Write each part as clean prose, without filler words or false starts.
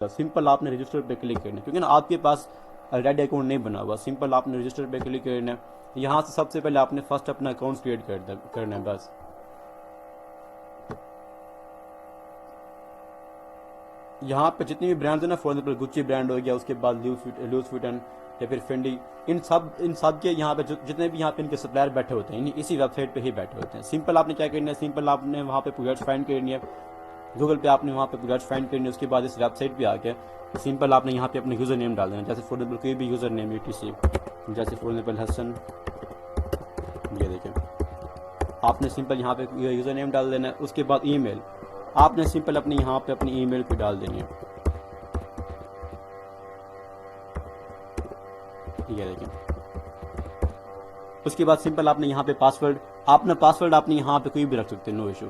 Simple आपने register पे click करना है, क्योंकि ना आपके पास ऑलरेडी अकाउंट नहीं बना हुआ। सिंपल आपने रजिस्टर पे क्लिक करना है। यहाँ से सबसे पहले आपने फर्स्ट अपना अकाउंट क्रिएट करना है बस। यहाँ पे जितनी भी ब्रांड्स है ना, फॉर एग्जाम्पल गुच्ची ब्रांड हो गया, उसके बाद लूज फिटन या फिर फेंडी, इन सब के यहाँ पे जितने भी यहाँ पे इनके सप्लायर बैठे होते हैं इसी वेबसाइट पे ही बैठे होते हैं। सिंपल आपने क्या करना है, सिंपल आपने वहाँ पे प्रोडक्ट्स फाइंड करनी है, गूगल पे आपने वहाँ पे प्रोडक्ट्स फाइंड करनी है। उसके बाद इस वेबसाइट पे आके सिंपल आपने यहाँ पे अपने यूज़र नेम डाल देना, जैसे फॉर एग्जाम्पल कोई भी यूज़र नेम यूटीसी, जैसे फॉर एग्जाम्पल हसन, ये देखें आपने सिंपल यहाँ पे यूज़र नेम डाल देना है। उसके बाद ईमेल आपने सिंपल अपनी यहाँ पे अपनी ईमेल को डाल देनी है, ये देखें। उसके बाद सिंपल आपने यहाँ पे पासवर्ड, आपने यहाँ पे कोई भी रख सकते हैं, नो इशू।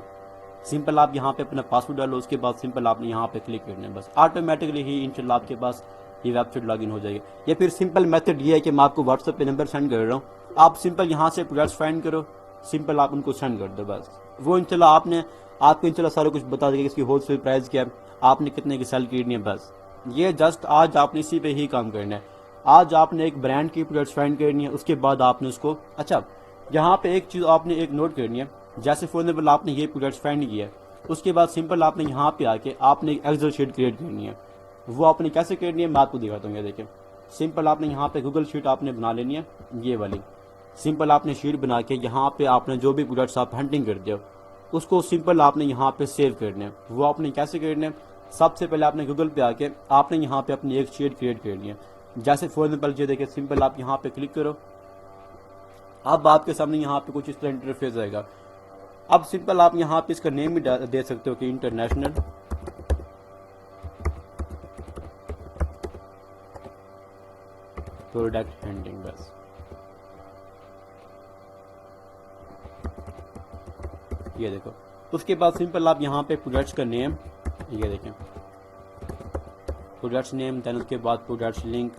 सिंपल आप यहाँ पे अपना पासवर्ड डालो, उसके बाद सिंपल आपने यहाँ पे क्लिक करना है, बस ऑटोमेटिकली ही इंशाल्लाह आपके पास ये वेबसाइट लॉगिन हो जाएगी। या फिर सिंपल मेथड ये है कि मैं आपको व्हाट्सएप पे नंबर सेंड कर रहा हूँ, आप सिंपल यहाँ से प्रोडक्ट्स फाइंड करो, सिंपल आप उनको सेंड कर दो बस। वो इंशाल्लाह आपको इंशाल्लाह सारा कुछ बता देगा, इसकी होलसेल प्राइस क्या है, आपने कितने की सेल करनी है बस। ये जस्ट आज आपने इसी पे ही काम करना है। आज आपने एक ब्रांड की प्रोडक्ट्स फाइंड करनी है, उसके बाद आपने उसको, अच्छा यहाँ पे एक चीज़ आपने एक नोट करनी है, जैसे फॉर एग्जाम्पल आपने ये प्रोडक्ट्स फाइंड किया है, उसके बाद सिंपल आपने यहाँ पे आके आपने एक एक्सेल शीट क्रिएट करनी है। वो आपने कैसे करनी है मैं आपको दिखाता हूँ। देखिए सिंपल आपने यहाँ पे गूगल शीट आपने बना लेनी है, ये वाली सिंपल आपने शीट बना के यहाँ पे आपने जो भी प्रोडक्ट्स आप हंटिंग करते हो उसको सिंपल आपने यहाँ पे सेव करने हैं। वो आपने कैसे करने हैं, सबसे पहले आपने गूगल पे आके आपने यहाँ पे अपनी एक शीट क्रिएट करनी है। जैसे फॉर एग्जाम्पल ये देखिए सिंपल आप यहाँ पे क्लिक करो, अब आपके सामने यहाँ पे कुछ इस तरह इंटरफेस आएगा। अब सिंपल आप यहाँ पे इसका नेम भी दे सकते हो कि इंटरनेशनल प्रोडक्ट हैंडलिंग बस। ये देखो, उसके बाद सिंपल आप यहाँ पे प्रोडक्ट्स का नेम, ये देखें प्रोडक्ट्स नेम, देन उसके बाद प्रोडक्ट्स लिंक,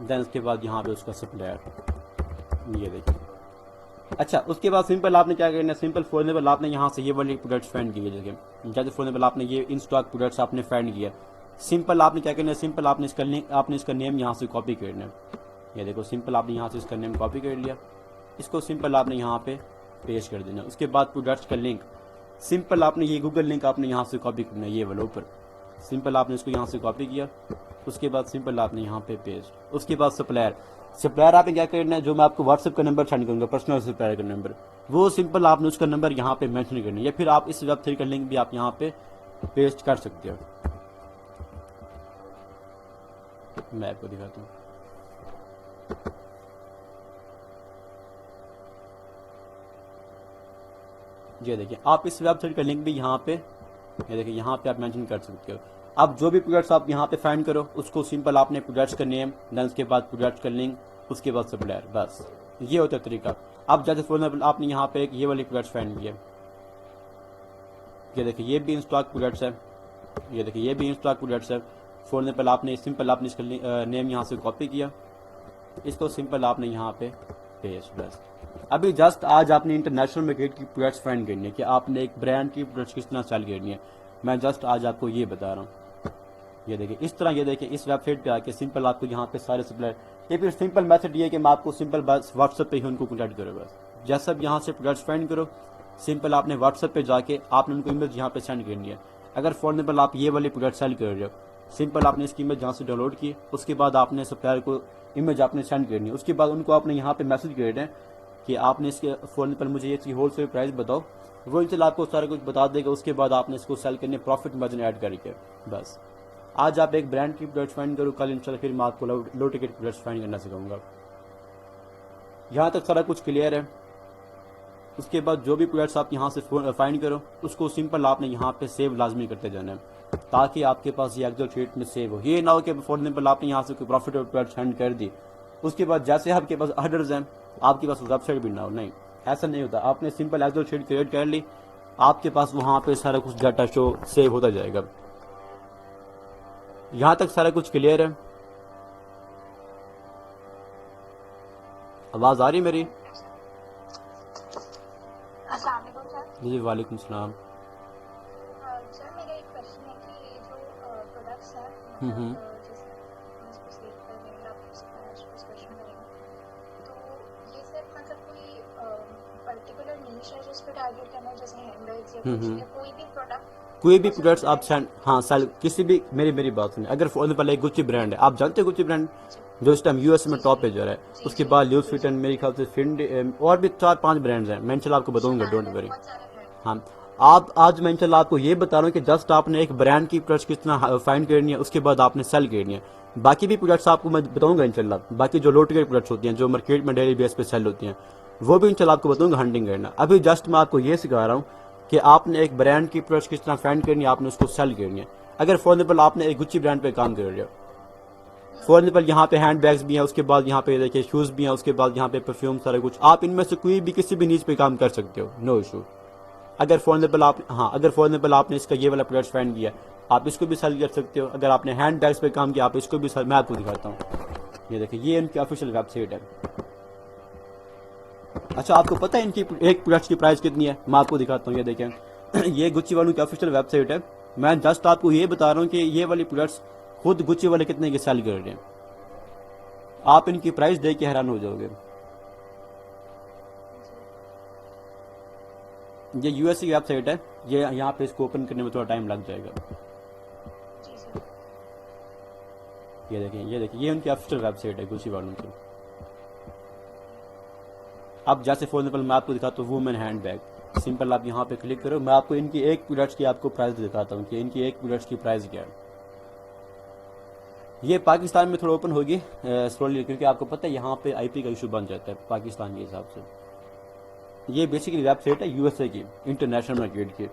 देन उसके बाद यहाँ पे उसका सप्लायर, ये देखिए। अच्छा उसके बाद सिंपल आपने क्या करना है, सिंपल फॉर एग्जाम्पल आपने यहाँ से ये वाले प्रोडक्ट्स फाइंड किए, जैसे फॉर एग्जाम्पल आपने ये इन स्टॉक प्रोडक्ट्स आपने फाइंड किया, सिंपल आपने क्या करना है, सिंपल आपने इसका नेम यहाँ से कॉपी करना है। ये देखो सिंपल आपने यहाँ से इसका नेम कॉपी कर लिया, इसको सिंपल आपने यहाँ पे पेस्ट कर देना। उसके बाद प्रोडक्ट्स का लिंक, सिंपल आपने ये गूगल लिंक आपने यहाँ से कॉपी करना है, ये वाला ऊपर, सिंपल आपने इसको यहाँ से कॉपी किया। उसके बाद सिंपल आपने यहाँ पे पेस्ट। उसके बाद सप्लायर आपने क्या करना है, जो मैं आपको व्हाट्सएप का नंबर सेंड करूँगा, पर्सनल सप्लायर का नंबर, वो सिंपल आपने उसका नंबर यहाँ पे मेंशन करना है, या फिर आप इस वेबसाइट का लिंक भी आप यहाँ पे पेस्ट कर सकते हो। मैं आपको दिखाता हूँ, ये देखिए आप इस वेबसाइट का लिंक भी यहाँ पे, ये देखिए यहाँ पे आप मेंशन कर सकते हो। अब जो भी प्रोडक्ट्स आप यहाँ पे फाइंड करो उसको सिंपल आपने प्रोडक्ट्स का नेम, देन उसके बाद प्रोडक्ट्स का लिंक, उसके बाद सप्लायर, बस ये होता है तरीका। अब जैसे फॉर एग्जाम्पल आपने यहाँ पे एक ये वाली प्रोडक्ट्स फाइंड किया, ये देखिए ये भी इन स्टॉक प्रोडक्ट्स है, ये देखिए ये भी इन स्टॉक प्रोडक्ट्स है। फॉर एग्जाम्पल आपने सिंपल आपने इसका नेम यहाँ से कॉपी किया, इसको सिंपल आपने यहाँ पे पेस्ट, बस। अभी जस्ट आज आपने इंटरनेशनल मार्केट की प्रोडक्ट्स फाइंड करनी है कि आपने एक ब्रांड की प्रोडक्ट्स किस तरह सेल करनी है, मैं जस्ट आज आपको ये बता रहा हूँ। ये देखिए इस तरह, ये देखिए इस वेबसाइट पे आके सिंपल आपको यहाँ पे सारे सप्लायर, ये फिर सिंपल मेथड ये है कि मैं आपको सिंपल बस व्हाट्सएप पे ही उनको कॉन्टैक्ट करो बस। जैसा भी यहाँ से प्रोडक्ट्स फाइंड करो, सिंपल आपने व्हाट्सएप पे जाके आपने उनको इमेज यहाँ पे सेंड करनी है। अगर फॉर एग्जाम्पल आप ये वाली प्रोडक्ट सेल कर रहे हो, सिंपल आपने इसकी इमेज यहाँ से डाउनलोड की, उसके बाद आपने सप्लायर को इमेज आपने सेंड करनी है। उसके बाद उनको आपने यहाँ पे मैसेज कर दें कि आपने इसके फॉर एग्जाम्पल मुझे इसकी होलसेल प्राइस बताओ, वो इंशाल्लाह आपको सारा कुछ बता देगा। उसके बाद आपने इसको सेल करने प्रॉफिट मार्जिन ऐड करके, बस। आज आप एक ब्रांड की प्रोडक्ट्स फाइंड करो, कल इंशाल्लाह फिर मैं आपको लो टिकट प्रोडक्ट्स फाइंड करना सिखाऊंगा। यहाँ तक सारा कुछ क्लियर है। उसके बाद जो भी प्रोडक्ट्स आप यहाँ से फाइंड करो उसको सिंपल आपने यहाँ पे सेव लाजमी करते जाना है, ताकि आपके पास ये एक्सेल शीट में सेव हो। ये ना हो कि फॉर एग्जाम्पल आपने यहाँ से कोई प्रॉफिट और प्रोडक्ट हैंड कर दी, उसके बाद जैसे आपके पास ऑर्डर्स हैं आपके पास वेबसाइट भी ना हो, नहीं, ऐसा नहीं होता। आपने सिंपल एक्सेल शीट क्रिएट कर ली, आपके पास वहाँ पे सारा कुछ डाटा शो सेव होता जाएगा। यहाँ तक सारा कुछ क्लियर है? आवाज़ आ रही मेरी? अस्सलाम वालेकुम सर। जी वालेकुम सलाम। सर मेरा एक क्वेश्चन है कि ये जो प्रोडक्ट्स हैं हम्म। जैसे हम इसको सेल करेंगे या प्रिस्क्रिप्शन करेंगे तो ये सिर्फ मतलब कोई पर्टिकुलर नीश है जिस पे टारगेट करना है जैसे हैंडबैग्स या कुछ या कोई भी प्रोडक्ट कोई भी और सिर्फ प्रोडक्ट्स आप ब्रांड सेंड, हाँ सेल, किसी भी, मेरी बात सुनिए, अगर फॉर एग्जाम्पल एक गुच्ची ब्रांड है, आप जानते हो गुच्ची ब्रांड जो इस टाइम यूएस में जी टॉप जी पे जो है, जी उसके जी बाद ल्यूस जी फिटन, जी मेरे ख्याल से फिंड, और भी 4-5 ब्रांड्स हैं, मैं इंशाल्लाह आपको बताऊंगा, डोंट शनान है वरी। बहुत सारे ब्रांड हाँ, आप आज मैं इंशाल्लाह आपको ये बता रहा हूँ कि जस्ट आपने एक ब्रांड की प्रोडक्ट्स किस तरह फाइंड करनी है, उसके बाद आपने सेल करनी है। बाकी भी प्रोडक्ट्स आपको मैं बताऊंगा इंशाल्लाह, बाकी जो लो टिकट प्रोडक्ट्स होती हैं जो मार्केट में डेली बेस पे सेल होती हैं, वो भी इंशाल्लाह आपको बताऊंगा हंटिंग करना। अभी जस्ट मैं आपको ये सिखा रहा हूँ कि आपने एक ब्रांड की प्रोडक्ट्स किस तरह फाइंड करनी है, आपने उसको सेल करनी है। अगर फॉर एग्जाम्पल आपने एक गुच्ची ब्रांड पे काम कर रहे हो, फॉर एग्जाम्पल यहाँ पे हैंड बैग्स भी हैं, उसके बाद यहाँ पे देखिए शूज़ भी हैं, उसके बाद यहाँ पे परफ्यूम सारा कुछ, आप इनमें से कोई भी किसी भी नीच पे काम कर सकते हो, नो इशू। अगर फॉर एग्जाम्पल आप, हाँ अगर फॉर एग्जाम्पल आपने इसका ये वाला प्रोडक्ट फाइंड किया, आप इसको भी सेल कर सकते हो। अगर आपने हैंड बैग्स पे काम किया, आप इसको भी सेल, मैं आपको दिखाता हूँ, ये देखिए ये इनकी ऑफिशियल वेबसाइट है। अच्छा, आपको पता है इनकी एक प्रोडक्ट की प्राइस कितनी है? मैं आपको दिखाता हूँ, ये देखें ये गुच्ची वालों की ऑफिशियल वेबसाइट है। मैं जस्ट आपको ये बता रहा हूँ कि ये वाली प्रोडक्ट्स खुद गुच्ची वाले कितने की सेल कर रहे हैं, आप इनकी प्राइस देख के हैरान हो जाओगे। ये यूएस की वेबसाइट है, ये यहाँ पे इसको ओपन करने में थोड़ा टाइम लग जाएगा। जी सर ये देखिए ये उनकी ऑफिशियल वेबसाइट है गुच्ची वालों की। अब जैसे फॉर एग्जाम्पल मैं आपको दिखाता हूँ वुमेन हैंड बैग, सिंपल आप यहाँ पे क्लिक करो, मैं आपको इनकी एक प्रोडक्ट्स की आपको प्राइस दिखाता हूँ कि इनकी एक प्रोडक्ट्स की प्राइस क्या है। ये पाकिस्तान में थोड़ा ओपन होगी स्लोली, क्योंकि आपको पता है यहाँ पे आईपी का इशू बन जाता है पाकिस्तान के हिसाब से। ये बेसिकली वेबसाइट है यूएसए की, इंटरनेशनल मार्केट की।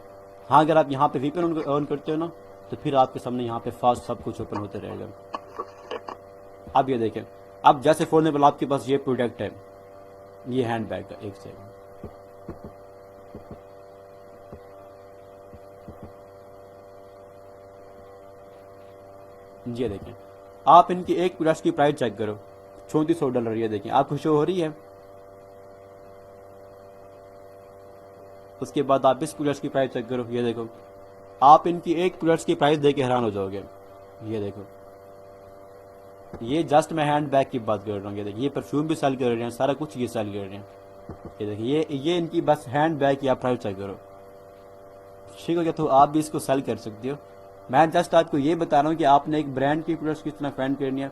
हाँ, अगर आप यहाँ पे वीपीएन ऑन करते हो ना, तो फिर आपके सामने यहाँ पे फास्ट सब कुछ ओपन होते रहेगा। अब ये देखें, अब जैसे फॉर एग्जाम्पल आपके पास ये प्रोडक्ट है, ये हैंड बैग का, एक सेकंड, ये देखें, आप इनकी एक प्रोडक्ट की प्राइस चेक करो, $34। ये देखें, आपको शो हो रही है। उसके बाद आप इस प्रोडक्ट की प्राइस चेक करो, ये देखो, आप इनकी एक प्रोडक्ट की प्राइस देख के हैरान हो जाओगे। ये देखो, ये जस्ट मैं हैंड बैग की बात कर रहा हूँ, ये देखिए ये परफ्यूम भी सेल कर रहे हैं, सारा कुछ ये सेल कर रहे हैं। ये देखिए ये इनकी बस हैंड बैग की आप प्राइस चेक करो, ठीक हो गया? तो आप भी इसको सेल कर सकते हो। मैं जस्ट आपको ये बता रहा हूँ कि आपने एक ब्रांड की प्रोडक्ट्स किस तरह फाइंड करनी है,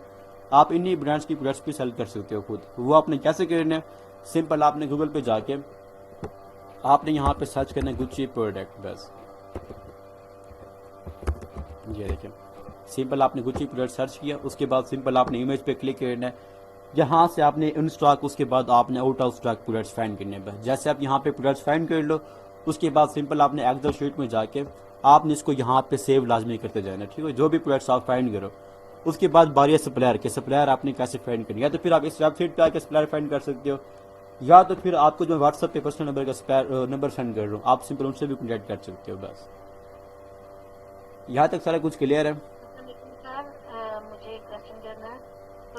आप इन्हीं ब्रांड्स की प्रोडक्ट्स भी सेल कर सकते हो खुद। वो आपने कैसे करना है? सिंपल, आपने गूगल पे जाके आपने यहाँ पे सर्च करना है गुच्ची प्रोडक्ट, बस ये देखिए, सिंपल आपने गुच्ची प्रोडक्ट सर्च किया, उसके बाद सिंपल आपने इमेज पे क्लिक करना है, यहाँ से आपने इन स्टॉक, उसके बाद आपने out of stock products find करने हैं। बस जैसे आप यहाँ पे प्रोडक्ट्स फाइंड कर लो, उसके बाद सिंपल आपने एक्सेल शीट में जाके आपने इसको यहाँ पे सेव लाजमी करते जाना, ठीक है? जो भी प्रोडक्ट्स आप फाइंड करो, उसके बाद बारी है सप्लायर के, सप्लायर आपने कैसे फाइंड करनी है, या तो फिर आप इस वेबसाइट पे आके सप्लायर फाइंड कर सकते हो, या तो फिर आपको जो व्हाट्सएप पे पर्सनल नंबर का सप्लायर नंबर सेंड कर रहा हूँ, आप सिंपल उनसे भी कॉन्टैक्ट कर सकते हो। बस यहाँ तक सारा कुछ क्लियर है? लेकिन सर मुझे एक क्वेश्चन करना है।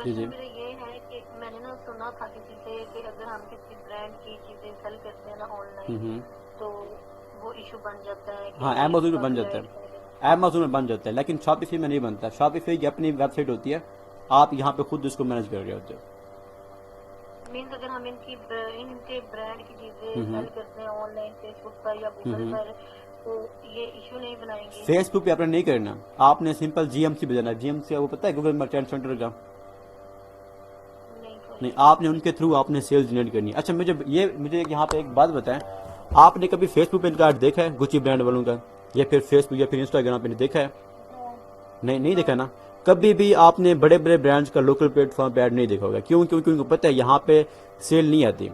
जी जी। क्वेश्चन मेरा ये है कि मैंने ना सुना था किसी से कि अगर हम किसी ब्रांड की चीजें सेल करते हैं ना ऑनलाइन तो वो इशू बन जाता है कि हाँ, अमेजोन में बन जाता है, अमेजोन में बन जाता है, लेकिन शॉपिफाई में नहीं बनता। शॉपिफाई की अपनी वेबसाइट होती है, आप यहाँ पे खुद इसको मैनेज कर रहे होते हो। मीन्स अगर हम इनके ब्रांड की चीजें सेल करते हैं ऑनलाइन फेसबुक पर या गूगल पर तो ये इशू नहीं बनाएंगे? फेसबुक पे आपने नहीं करना, आपने सिंपल जीएमसी पे जाना। जीएमसी वो पता है, गूगल मर्चेंट सेंटर का? नहीं, आपने उनके थ्रू आपने सेल्स जनरेट करनी है। अच्छा, मुझे यहाँ पे एक बात बताएं, आपने कभी फेसबुक पे इनका ऐड देखा है गुच्ची ब्रांड वालों का, या फिर फेसबुक या फिर इंस्टाग्राम पे देखा है? नहीं देखा ना? कभी भी आपने बड़े बड़े ब्रांड्स का लोकल प्लेटफॉर्म पे ऐड नहीं देखा होगा। क्यों? क्योंकि उनको पता है यहाँ पे सेल नहीं आती।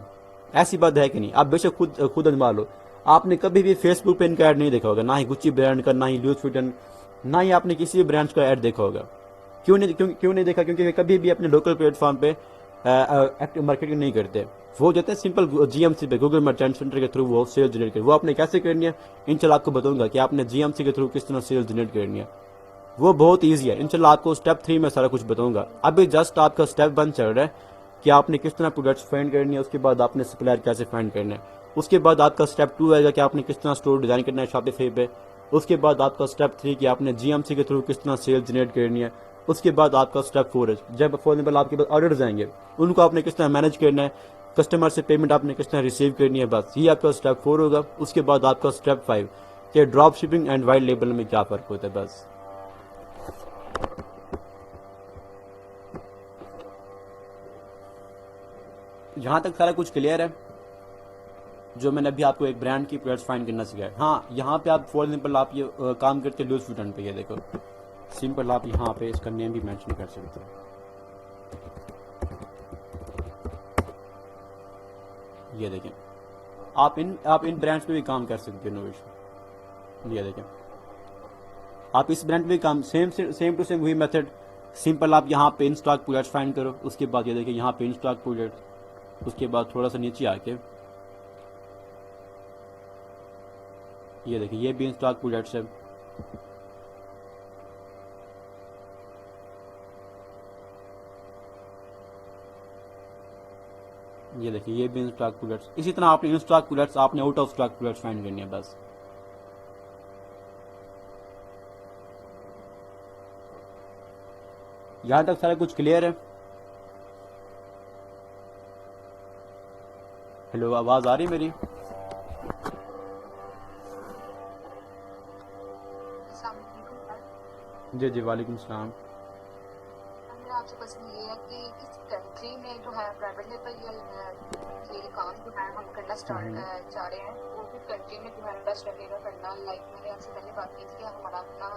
ऐसी बात है कि नहीं? आप बेशक खुद अजमा लो, आपने कभी भी फेसबुक पे इनका ऐड नहीं देखा होगा, ना ही गुच्ची ब्रांड का, ना ही ल्यूस फिटन, ना ही आपने किसी भी ब्रांड का ऐड देखा होगा। क्यों नहीं देखा? क्योंकि वे कभी भी अपने लोकल प्लेटफॉर्म पे एक्टिव मार्केटिंग नहीं करते। वो जो है सिंपल जीएमसी पे, गूगल मर्चेंट सेंटर के थ्रू वो सेल्स जनरेट कर। वो आपने कैसे करनी है, इंशाल्लाह आपको बताऊंगा कि आपने जीएमसी के थ्रू किस तरह सेल्स जनरेट करनी है। वो बहुत ईजी है, इंशाल्लाह आपको स्टेप 3 में सारा कुछ बताऊंगा। अभी जस्ट आपका स्टेप 1 चल रहा है कि आपने किस तरह प्रोडक्ट्स फाइंड करनी है, उसके बाद आपने सप्लायर कैसे फाइंड करना है। उसके बाद आपका स्टेप 2 आएगा कि आपने किस तरह स्टोर डिजाइन करना है शॉपिफाई पे। उसके बाद आपका स्टेप 3 कि आपने जीएमसी के थ्रू किस तरह सेल जनरेट करनी है। उसके बाद आपका स्टेप 4 है जब फॉर एग्जाम्पल आपके पास ऑर्डर्स आएंगे उनको आपने किस तरह मैनेज करना है, कस्टमर से पेमेंट आपने किस तरह रिसीव करनी है। बस ये आपका स्टेप 4 होगा। उसके बाद आपका स्टेप 5 कि drop shipping and white label में क्या फ़र्क होता है। बस यहाँ तक सारा कुछ क्लियर है जो मैंने अभी आपको एक ब्रांड की प्रोडक्ट्स फाइंड करना सिखाया। हाँ, यहाँ पे आप फॉर एग्जाम्पल आप ये काम करते लूज फिटन पे, ये देखो सिंपल आप यहाँ पे इसका नेम भी मेंशन कर सकते हैं। ये देखें, आप इन ब्रांड्स पे भी काम कर सकते हो इनोवेशन। ये देखें, आप इस ब्रांड पे भी काम सेम टू सेम वही मेथड। सिंपल आप यहाँ पे इन स्टॉक प्रोडक्ट्स फाइंड करो। उसके बाद ये देखिए यहाँ पे इन स्टॉक प्रोडक्ट। उसके बाद थोड़ा सा नीचे आके ये देखिए ये भी इन स्टॉक प्रोडक्ट्स है। ये देखिए ये भी इन स्टॉक प्रोडक्ट्स। इसी तरह आपने इन स्टॉक प्रोडक्ट्स आपने out of stock products find करनी है। बस यहां तक सारा कुछ क्लियर है। हेलो, आवाज आ रही मेरी? जी जी, वालेकुम सलाम। मेरा आपसे क्वेश्चन ये है कि इस कंट्री में जो है प्राइवेट लेवल ये काम जो है हम करना स्टार्ट चाह रहे हैं, वो भी कंट्री में जो है इंटरेस्ट लगेगा करना। लाइक मैंने आपसे पहले बात की थी कि हमारा अपना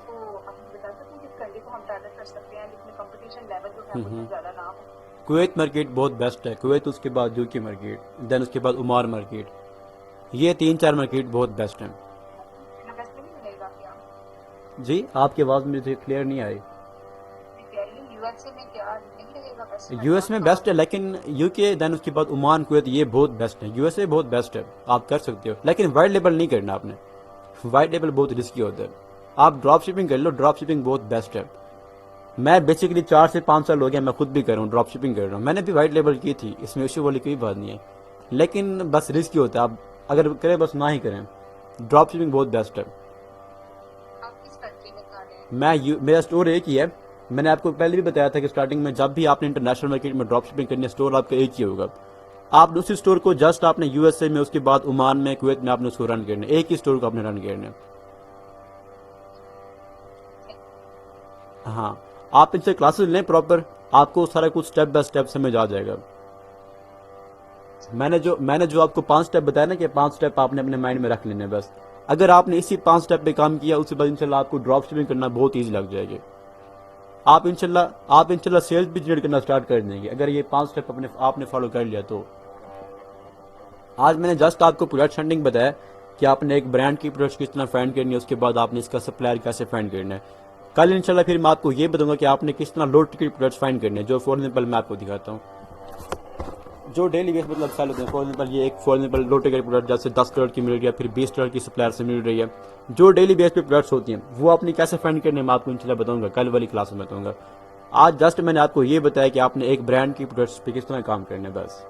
तो आप बता सकते हैं किस कंट्री को हम टारगेट कर सकते हैं जिसमें कंपटीशन लेवल जो है बहुत ज़्यादा ना हो। कुवैत मार्केट बहुत बेस्ट है। कुवैत, उसके बाद यूके मार्केट, देन उसके बाद ओमान मार्केट। ये 3-4 मार्केट बहुत बेस्ट हैं। बेस्ट नहीं मिलेगा क्या? जी, आपकी आवाज़ मुझे क्लियर नहीं आई। यूएसए में क्या नहीं लगेगा बेस्ट? यूएस में बेस्ट है, लेकिन यूके देन उसके बाद ओमान कुवैत ये बहुत बेस्ट है। यूएसए बहुत बेस्ट है, आप कर सकते हो, लेकिन वाइट लेबल नहीं करना आपने। वाइट लेबल बहुत रिस्की होता है। आप ड्रॉप शिपिंग कर लो, ड्रॉप शिपिंग बहुत बेस्ट है। मैं बेसिकली 4 से 5 साल हो गया मैं खुद भी कर रहा हूँ, ड्रॉप शिपिंग कर रहा हूँ। मैंने भी वाइट लेबल की थी, इसमें इश्यू वाली कोई बात नहीं है, लेकिन बस रिस्की होता है। आप अगर करें बस ना ही करें। ड्रॉप शिपिंग बहुत बेस्ट है। आप किस कंट्री में कर रहे हैं? मेरा स्टोर एक ही है। मैंने आपको पहले भी बताया था कि स्टार्टिंग में जब भी आपने इंटरनेशनल मार्केट में ड्रॉप शिपिंग करनी है, स्टोर आपका एक ही होगा। आप दूसरे स्टोर को जस्ट आपने यूएसए में, उसके बाद ओमान में, कुवैत में आपने उसको रन करना है। एक ही स्टोर को आपने रन करना है। हाँ, आप इनसे क्लासेस लें प्रॉपर, आपको सारा कुछ स्टेप बाय स्टेप समझ आ जाएगा। मैंने जो आपको 5 स्टेप बताया ना कि 5 स्टेप आपने अपने माइंड में रख लेने बस। अगर आपने इसी 5 स्टेप पे काम किया, उसके बाद इंशाल्लाह आपको ड्रॉप शिपिंग करना बहुत ईजी लग जाएगी। आप इंशाल्लाह सेल्स भी जनरेट करना स्टार्ट कर देंगे अगर ये 5 स्टेप आपने फॉलो कर लिया तो। आज मैंने जस्ट आपको प्रोडक्ट फंडिंग बताया कि आपने एक ब्रांड की प्रोडक्ट किस तरह फाइंड करनी है, उसके बाद आपने इसका सप्लायर कैसे फाइंड करना है। कल इंशाल्लाह फिर मैं आपको ये बताऊंगा कि आपने किस तरह लो टिकट प्रोडक्ट्स फाइंड करने हैं, जो फॉर एग्जाम्पल मैं आपको दिखाता हूँ, जो डेली बेस मतलब सेल होते हैं। फॉर एग्जाम्पल ये एक for example low ticket product जैसे 10 करोड़ की मिल रही है, फिर 20 करोड़ की सप्लायर से मिल रही है, जो डेली बेस पे प्रोडक्ट्स होती हैं, वो आपने कैसे फाइंड करने मैं आपको इंशाल्लाह बताऊंगा, कल वाली क्लास में बताऊंगा। आज जस्ट मैंने आपको ये बताया कि आपने एक ब्रांड की प्रोडक्ट्स पे किस तरह काम करना है बस।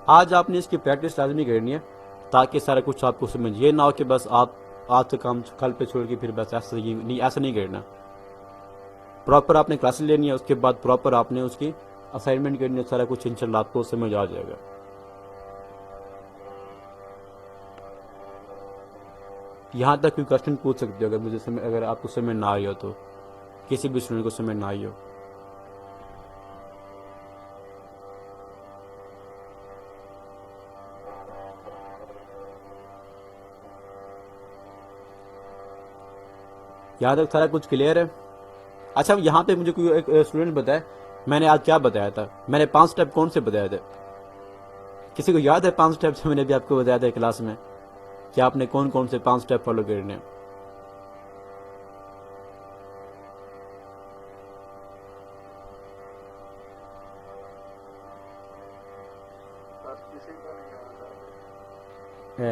आज आपने इसकी प्रैक्टिस लाजमी करनी है ताकि सारा कुछ आपको समझ, ये ना हो कि बस आप आज का काम कल पे छोड़ के फिर बस ऐसा नहीं करना। प्रॉपर आपने क्लासेस लेनी है, उसके बाद प्रॉपर आपने उसकी असाइनमेंट करनी है, सारा कुछ इंशाल्लाह आपको समझ आ जाएगा। यहाँ तक कोई क्वेश्चन पूछ सकते हो अगर आपको समझ ना आई हो तो, किसी भी स्टूडेंट को समझ ना आई हो। यहाँ तक सारा कुछ क्लियर है। अच्छा, यहाँ पे मुझे कोई एक स्टूडेंट बताए मैंने आज क्या बताया था। मैंने 5 स्टेप कौन से बताए थे? किसी को याद है 5 स्टेप से मैंने भी आपको बताया था क्लास में कि आपने कौन कौन से 5 स्टेप फॉलो करने हैं?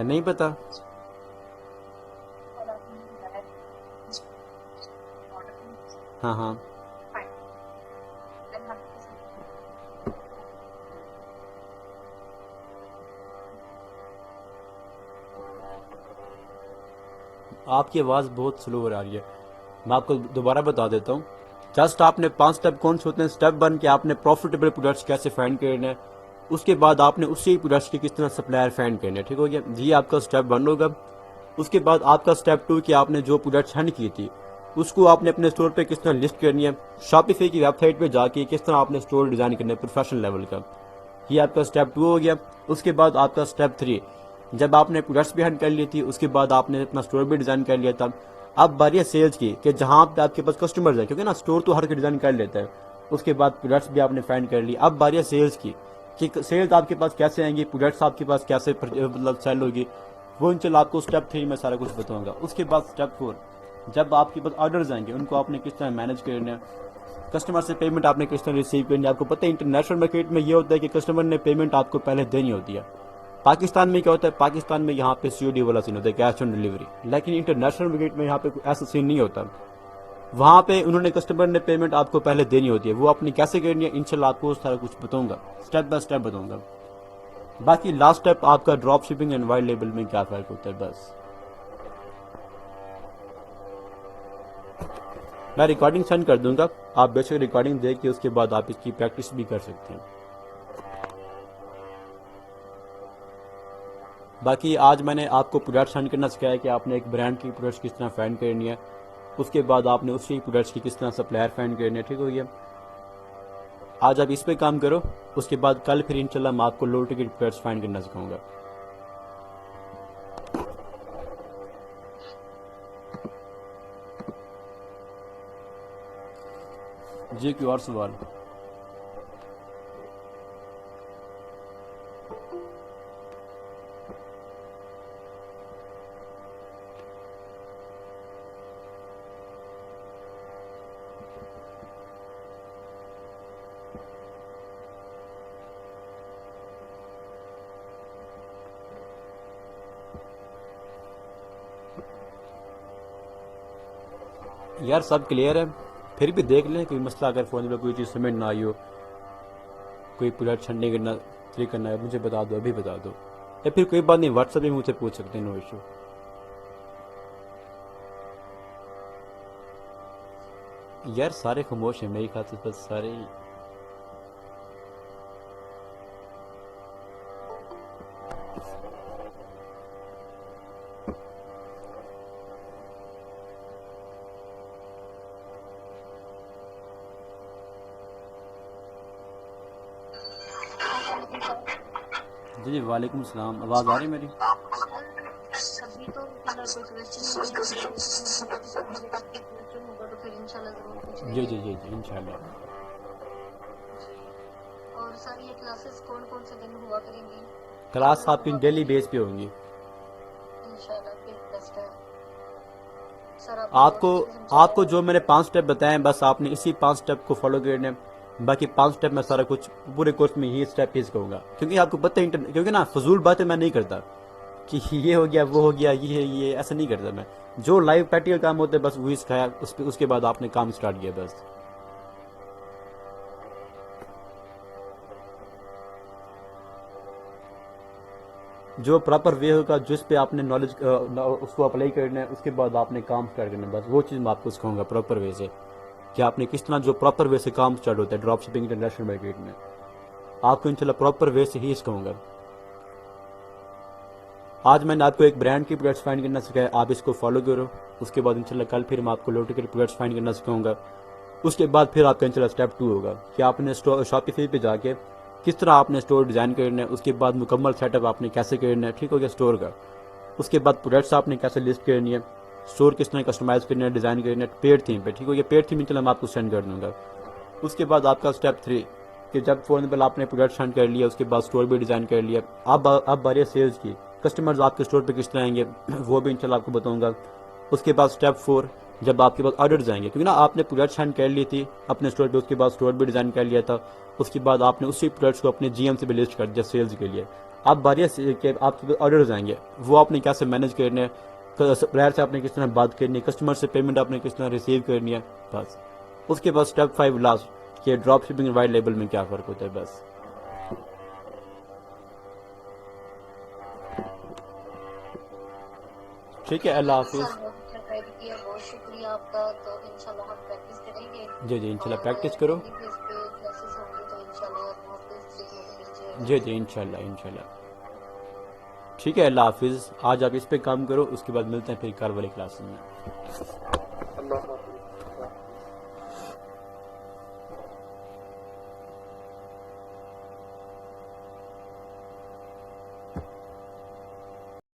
नहीं पता? और आपने बताया ऑर्डर हाँ हाँ, फाइन देन हम आपकी आवाज़ बहुत स्लो आ रही है। मैं आपको दोबारा बता देता हूँ। जस्ट आपने 5 स्टेप कौन से होते हैं? स्टेप 1 के आपने प्रॉफिटेबल प्रोडक्ट्स कैसे फाइंड करने हैं, उसके बाद आपने उसी प्रोडक्ट्स के किस तरह सप्लायर फाइंड करने हैं, ठीक हो गया? ये आपका स्टेप 1 होगा। उसके बाद आपका स्टेप 2 कि आपने जो प्रोडक्ट्स हैंड की थी उसको आपने अपने स्टोर पे किस तरह लिस्ट करनी है, शॉपिफाई की वेबसाइट पे जाके किस तरह आपने स्टोर डिज़ाइन करना है प्रोफेशनल लेवल का। ये आपका स्टेप 2 हो गया। उसके बाद आपका स्टेप 3, जब आपने प्रोडक्ट्स भी हैंड कर ली थी, उसके बाद आपने अपना स्टोर भी डिज़ाइन कर लिया था, अब बारी है सेल्स की कि जहाँ पे आपके पास कस्टमर्स हैं, क्योंकि ना स्टोर तो हर कोई डिज़ाइन कर लेता है। उसके बाद प्रोडक्ट्स भी आपने फाइंड कर ली। अब बारी है सेल्स की कि सेल्स आपके पास कैसे आएंगी, प्रोडक्ट्स आपके पास कैसे मतलब सेल होगी, वो इंशाल्लाह आपको स्टेप 3 में सारा कुछ बताऊंगा। उसके बाद स्टेप 4, जब आपके पास ऑर्डर्स आएंगे उनको आपने किस तरह मैनेज करना है, कस्टमर से पेमेंट आपने किस तरह रिसीव करनी है। आपको पता है इंटरनेशनल मार्केट में ये होता है कि कस्टमर ने पेमेंट आपको पहले देनी होती है। पाकिस्तान में क्या होता है, पाकिस्तान में यहाँ पे सीओडी वाला सीन होता है, कैश ऑन डिलीवरी, लेकिन इंटरनेशनल मार्केट में यहाँ पे ऐसा सीन नहीं होता। वहाँ पे उन्होंने कस्टमर ने पेमेंट आपको पहले देनी होती है, वो आपने कैसे करनी है इंशाल्लाह आपको सारा कुछ बताऊंगा, स्टेप बाय स्टेप बताऊंगा। बाकी लास्ट स्टेप आपका drop shipping and white label में क्या फर्क होता है, बस। मैं रिकॉर्डिंग सेंड कर दूंगा, आप बेशक रिकॉर्डिंग देख के उसके बाद आप इसकी प्रैक्टिस भी कर सकते हैं। बाकी आज मैंने आपको प्रोडक्ट्स सेंड करना सिखाया कि आपने एक ब्रांड की प्रोडक्ट्स किस तरह फाइंड करनी है, उसके बाद आपने उसी प्रोडक्ट्स की किस तरह सप्लायर फाइंड करनी है, ठीक हो गया? आज आप इस पे काम करो, उसके बाद कल फिर इंशाल्लाह मैं आपको लो टिकट प्रोडक्ट्स फाइंड करना सिखाऊंगा। जी कोई और सवाल? यार सब क्लियर है, फिर भी देख लें कोई मसला, अगर फ़ोन में कोई चीज़ समझ ना आई हो, कोई प्रोडक्ट छंडने करना क्लिक करना है, मुझे बता दो, अभी बता दो, या फिर कोई बात नहीं व्हाट्सएप में मुझसे पूछ सकते हैं, नो इशू। यार सारे खामोश हैं मेरी ख्याल से, बस सारे ही। जी वालेकुम सलाम, आवाज़ आ रही है मेरी? अभी तो फिलहाल कोई क्वेश्चन होगा तो फिर इंशाल्लाह जरूर पूछेंगे। जी जी जी जी इंशाल्लाह। और सर ये क्लासेस कौन कौन से दिन हुआ करेंगी? क्लास आपकी डेली बेस पे होंगी। इंशाल्लाह फिर बेस्ट है सर। आपको जो मैंने 5 स्टेप बताए हैं, बस आपने इसी 5 स्टेप को फॉलो करना है। बाकी 5 स्टेप मैं सारा कुछ पूरे कोर्स में ये स्टेप ही कहूँगा, क्योंकि आपको पता है क्योंकि ना फजूल बातें मैं नहीं करता कि ये हो गया वो हो गया ये ऐसा नहीं करता मैं। जो लाइव प्रैक्टिकल काम होता है बस वही सिखाया, उसके बाद आपने काम स्टार्ट किया बस। जो प्रॉपर वे होगा, जिस पे आपने नॉलेज उसको अप्लाई करना है, उसके बाद आपने काम स्टार्ट करना है, बस वो चीज़ मैं आपको सिखाऊंगा प्रॉपर वे से, कि आपने किस तरह जो प्रॉपर वे से काम स्टार्ट होता है ड्रॉप शिपिंग इंटरनेशनल मार्केट में, आपको इंशाल्लाह प्रॉपर वे से ही सिखाऊंगा। आज मैंने आपको एक ब्रांड की प्रोडक्ट्स फाइंड करना सिखाया, आप इसको फॉलो करो। उसके बाद इंशाल्लाह कल फिर मैं आपको लो टिकट प्रोडक्ट्स फाइंड करना सिखाऊंगा। उसके बाद फिर आपका इंशाल्लाह स्टेप 2 होगा कि आपने शॉपिफाई पे जाके किस तरह आपने स्टोर डिज़ाइन करना है, उसके बाद मुकम्मल सेटअप आपने कैसे करना है, ठीक हो गया स्टोर का। उसके बाद प्रोडक्ट्स आपने कैसे लिस्ट करनी है, स्टोर किस तरह कस्टमाइज करना है, डिज़ाइन करना है पेड थीम पे, ठीक हो गया। पेड थीम इंशाल्लाह मैं आपको सेंड कर दूंगा। उसके बाद आपका स्टेप 3 कि जब फॉर एग्जाम्पल आपने प्रोडक्ट सेंड कर लिया, उसके बाद स्टोर भी डिज़ाइन कर लिया, अब बारी सेल्स की, कस्टमर्स आपके स्टोर पे किस तरह आएंगे वो भी इंशाल्लाह आपको बताऊंगा। उसके बाद स्टेप 4, जब आपके पास ऑर्डर्स आएंगे, क्योंकि ना आपने प्रोडक्ट सेंड कर ली थी अपने स्टोर पे, उसके बाद स्टोर भी डिज़ाइन कर लिया था, उसके बाद आपने उसी प्रोडक्ट्स को अपने जीएम से भी लिस्ट कर दिया सेल्स के लिए। अब बारी के आपके पास ऑर्डर्स आएंगे, वो आपने कैसे मैनेज करने हैं, सप्लायर से आपने किस तरह बात करनी है, कस्टमर से पेमेंट आपने किस तरह रिसीव करनी है, बस। उसके बाद स्टेप 5 लास्ट कि ड्रॉप शिपिंग और वाइट लेबल में क्या फ़र्क होता है, बस। ठीक है, अल्लाह हाफिज़। किया, बहुत शुक्रिया आपका। तो इंशाल्लाह हम प्रैक्टिस करेंगे। जी जी इंशाल्लाह प्रैक्टिस करो। क्लासेस होंगी तो इंशाल्लाह वापस देखने को मिल जाएगा। जी जी इंशाल्लाह इंशाल्लाह। ठीक है, अल्लाह हाफिज़। आज आप इस पे काम करो, उसके बाद मिलते हैं फिर कल वाली क्लास में। अल्लाह हाफ़िज़।